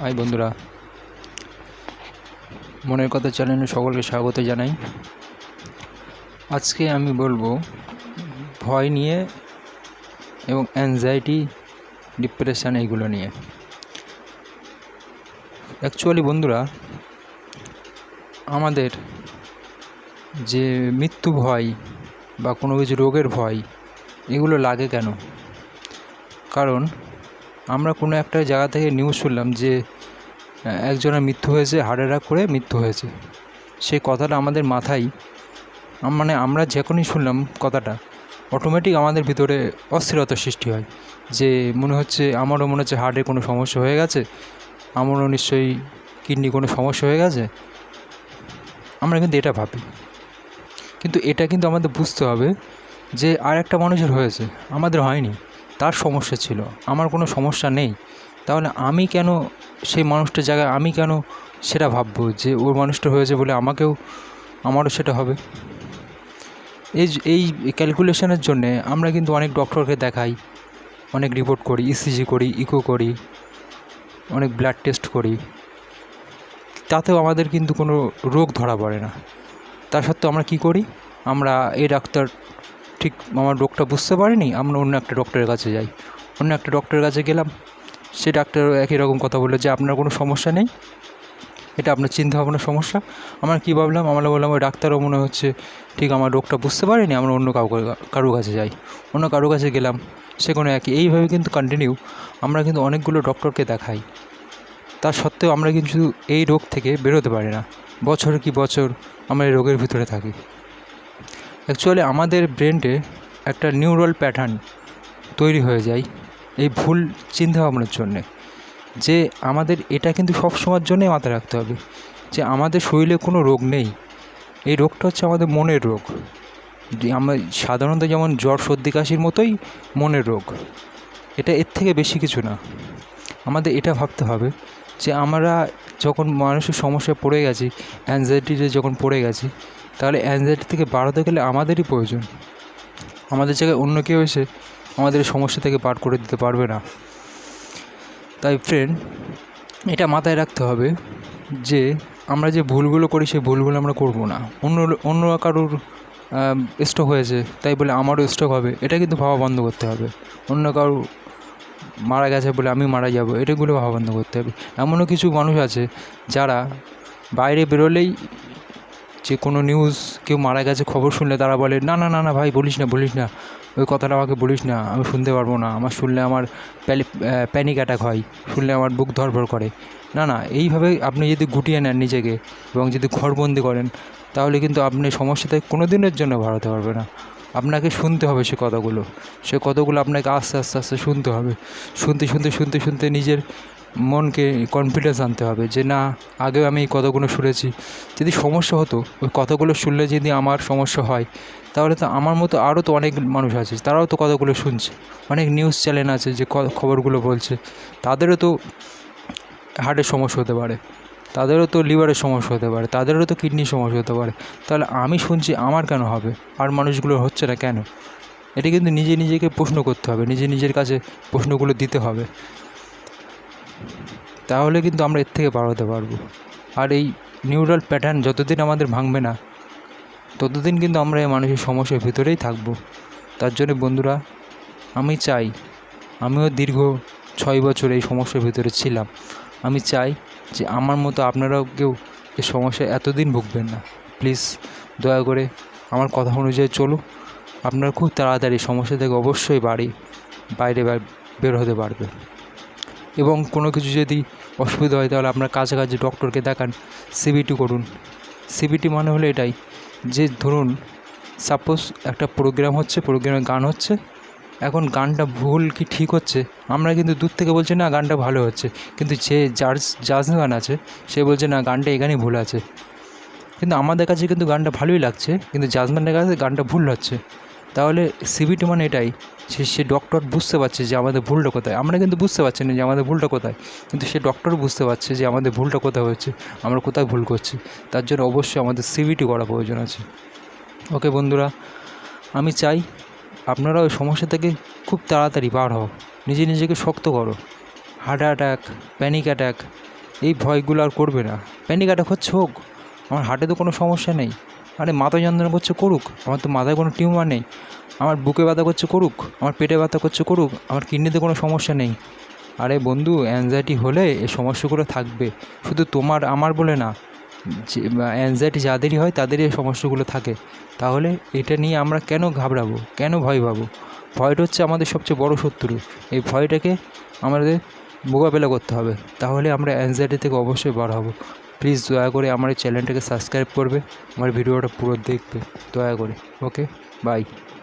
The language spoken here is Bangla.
হাই বন্ধুরা, মনের কথা চ্যানেলে সকলকে স্বাগত জানাই। আজকে আমি বলবো ভয় নিয়ে এবং অ্যাংজাইটি, ডিপ্রেশন এইগুলো নিয়ে। অ্যাকচুয়ালি বন্ধুরা, আমাদের যে মৃত্যু ভয় বা কোনো কিছু রোগের ভয় এগুলো লাগে কেন? কারণ আমরা কোনো একটা জায়গা থেকে নিউজ শুনলাম যে একজনের মৃত্যু হয়েছে, হার্ট অ্যাটাক করে মৃত্যু হয়েছে। সেই কথাটা আমাদের মাথায় আমরা যখনই শুনলাম কথাটা, অটোমেটিক আমাদের ভিতরে অস্থিরতার সৃষ্টি হয় যে মনে হচ্ছে হার্টের কোনো সমস্যা হয়ে গেছে, আমারও নিশ্চয়ই কিডনি কোনো সমস্যা হয়ে গেছে। আমরা কিন্তু এটা ভাবি, কিন্তু এটা কিন্তু আমাদের বুঝতে হবে যে আর একটা মানুষের হয়েছে, আমাদের হয়নি। তার সমস্যা ছিল, আমার কোনো সমস্যা নেই। তাহলে আমি কেন সেই মানুষটার জায়গায় আমি কেন সেটা ভাববো যে ওর মানুষটা হয়েছে বলে আমারও সেটা হবে? এই ক্যালকুলেশনের জন্যে আমরা কিন্তু অনেক ডক্টরকে দেখাই, অনেক রিপোর্ট করি, ইসিজি করি, ইকো করি, অনেক ব্লাড টেস্ট করি, তাতেও আমাদের কিন্তু কোনো রোগ ধরা পড়ে না। তা সত্ত্বেও আমরা কী করি? আমরা এই ডাক্তার ঠিক আমার রোগটা বুঝতে পারিনি, আমরা অন্য একটা ডক্টরের কাছে যাই। অন্য একটা ডক্টরের কাছে গেলাম, সে ডাক্তারও একই রকম কথা বললো যে আপনার কোনো সমস্যা নেই, এটা আপনার চিন্তাভাবনার সমস্যা। আমরা কী ভাবলাম? আমরা বললাম ওই ডাক্তারও মনে হচ্ছে ঠিক আমার রোগটা বুঝতে পারেনি, আমরা অন্য কারোর কাছে যাই। অন্য কারোর কাছে গেলাম, সেখানে এইভাবে কিন্তু কন্টিনিউ আমরা কিন্তু অনেকগুলো ডক্টরকে দেখাই। তা সত্ত্বেও আমরা কিন্তু এই রোগ থেকে বেরোতে পারি না। বছর কি বছর আমরা এই রোগের ভিতরে থাকি। অ্যাকচুয়ালি আমাদের ব্রেনে একটা নিউরাল প্যাটার্ন তৈরি হয়ে যায় এই ভুল চিন্তাভাবনার জন্যে, যে আমাদের এটা কিন্তু সব সময়ের জন্যই মাথায় রাখতে হবে যে আমাদের শরীরে কোনো রোগ নেই। এই রোগটা হচ্ছে আমাদের মনের রোগ। আমরা সাধারণত যেমন জ্বর, সর্দি, কাশির মতোই মনের রোগ, এটা এর থেকে বেশি কিছু না। আমাদের এটা ভাবতে হবে যে আমরা যখন মানুষের সমস্যায় পড়ে গেছি, অ্যাংজাইটিতে যখন পড়ে গেছি, তাহলে অ্যাংজাইটি থেকে বাড়াতে গেলে আমাদেরই প্রয়োজন। আমাদের জায়গায় অন্য কেউ এসে আমাদের সমস্যা থেকে পার করে দিতে পারবে না। তাই ফ্রেন্ড, এটা মাথায় রাখতে হবে যে আমরা যে ভুলগুলো করি সেই ভুলগুলো আমরা করব না। অন্য কারোর স্ট্রোক হয়েছে তাই বলে আমারও স্ট্রোক হবে, এটা কিন্তু ভাবা বন্ধ করতে হবে। অন্য কারো মারা গেছে বলে আমি মারা যাব, এটাগুলো ভাবা বন্ধ করতে হবে। এমনও কিছু মানুষ আছে যারা বাইরে বেরোলেই যে কোনো নিউজ, কেউ মারা গেছে খবর শুনলে তারা বলে না না না না ভাই বলিস না, ওই কথাটা আমাকে বলিস না, আমি শুনতে পারবো না, শুনলে আমার প্যানিক অ্যাটাক হয়, শুনলে আমার বুক ধড়ফড় করে। না, এইভাবে আপনি যদি গুটিয়ে নেন নিজেকে এবং যদি ঘরবন্দি করেন, তাহলে কিন্তু আপনি সমস্যা থেকে কোনো দিনের জন্য বাড়াতে পারবে না। আপনাকে শুনতে হবে সে কথাগুলো আপনাকে আস্তে আস্তে শুনতে হবে। শুনতে নিজের মনকে কনফিডেন্স আনতে হবে যে না, আগেও আমি এই কথাগুলো শুনেছি। যদি সমস্যা হতো, ওই কথাগুলো শুনলে যদি আমার সমস্যা হয়, তাহলে তো আমার মতো আরও তো অনেক মানুষ আছে, তারাও তো কথাগুলো শুনছে। অনেক নিউজ চ্যানেল আছে যে খবরগুলো বলছে, তাদেরও তো হার্টের সমস্যা হতে পারে, তাদেরও তো লিভারের সমস্যা হতে পারে, তাদেরও তো কিডনির সমস্যা হতে পারে। তাহলে আমি শুনছি, আমার কেন হবে, আর মানুষগুলো হচ্ছে না কেন? এটা কিন্তু নিজেকে প্রশ্ন করতে হবে, নিজের কাছে প্রশ্নগুলো দিতে হবে। তাহলে কিন্তু আমরা এর থেকে বার হতে পারবো। আর এই নিউরাল প্যাটার্ন যতদিন আমাদের ভাঙবে না, ততদিন কিন্তু আমরা এই মানসিক সমস্যার ভিতরেই থাকবো। তার জন্য বন্ধুরা, আমি চাই, আমিও দীর্ঘ 6 বছর এই সমস্যার ভিতরে ছিলাম। আমি চাই যে আমার মতো আপনারাও কেউ এই সমস্যায় এতদিন ভুগবেন না। প্লিজ দয়া করে আমার কথা অনুযায়ী চলুন, আপনারা খুব তাড়াতাড়ি সমস্যা থেকে অবশ্যই বাইরে বের হতে পারবে। এবং কোনো কিছু যদি অসুবিধা হয়, তাহলে আপনার কাছাকাছি ডক্টরকে দেখান, সিবিটি করুন। সিবিটি মানে হলো এটাই যে ধরুন সাপোজ একটা প্রোগ্রাম হচ্ছে, প্রোগ্রামে গান হচ্ছে, এখন গানটা ভুল কি ঠিক হচ্ছে, আমরা কিন্তু দূর থেকে বলছি না গানটা ভালো হচ্ছে, কিন্তু যে জাজম্যান আছে সে বলছে না গানটা এখানেই ভুল আছে। কিন্তু আমাদের কাছে কিন্তু গানটা ভালোই লাগছে, কিন্তু জাজম্যানের কাছে গানটা ভুল হচ্ছে। তাহলে সিবিটি মানে এটাই, সে ডক্টর বুঝতে পারছে যে আমাদের ভুলটা কোথায়। আমরা কিন্তু বুঝতে পারছি না যে আমাদের ভুলটা কোথায়, কিন্তু সে ডক্টর বুঝতে পারছে যে আমাদের ভুলটা কোথায় হচ্ছে, আমরা কোথায় ভুল করছি। তার জন্য অবশ্যই আমাদের সিবিটি করা প্রয়োজন আছে। ওকে বন্ধুরা, আমি চাই আপনারা ওই সমস্যা থেকে খুব তাড়াতাড়ি বার হও, নিজেকে শক্ত করো। হার্ট অ্যাটাক, প্যানিক অ্যাটাক এই ভয়গুলো আর করবে না। প্যানিক অ্যাটাক হচ্ছে হোক, আমার হার্টে তো কোনো সমস্যা নেই। আরে মাথা যন্ত্রণা করছে করুক, আমার তো মাথায় কোনো টিউমার নেই। আমার বুকে ব্যথা করছে করুক, আমার পেটে ব্যথা করছে করুক, আমার কিডনিতে কোনো সমস্যা নেই। আরে বন্ধু, অ্যাংজাইটি হলে এই সমস্যাগুলো থাকবে, শুধু তোমার আমার বলে না। যে অ্যাংজাইটি যাদেরই হয় তাদেরই এই সমস্যাগুলো থাকে। তাহলে এটা নিয়ে আমরা কেন ঘাবড়াবো, কেন ভয় পাবো? ভয়টা হচ্ছে আমাদের সবচেয়ে বড় শত্রু। এই ভয়টাকে আমাদের মোকাবেলা করতে হবে, তাহলে আমরা অ্যাংজাইটি থেকে অবশ্যই বার হব। প্লিজ দয়া করে আমার এই চ্যানেলটাকে সাবস্ক্রাইব করবে, আমার ভিডিওটা পুরো দেখবে দয়া করে। ওকে, বাই।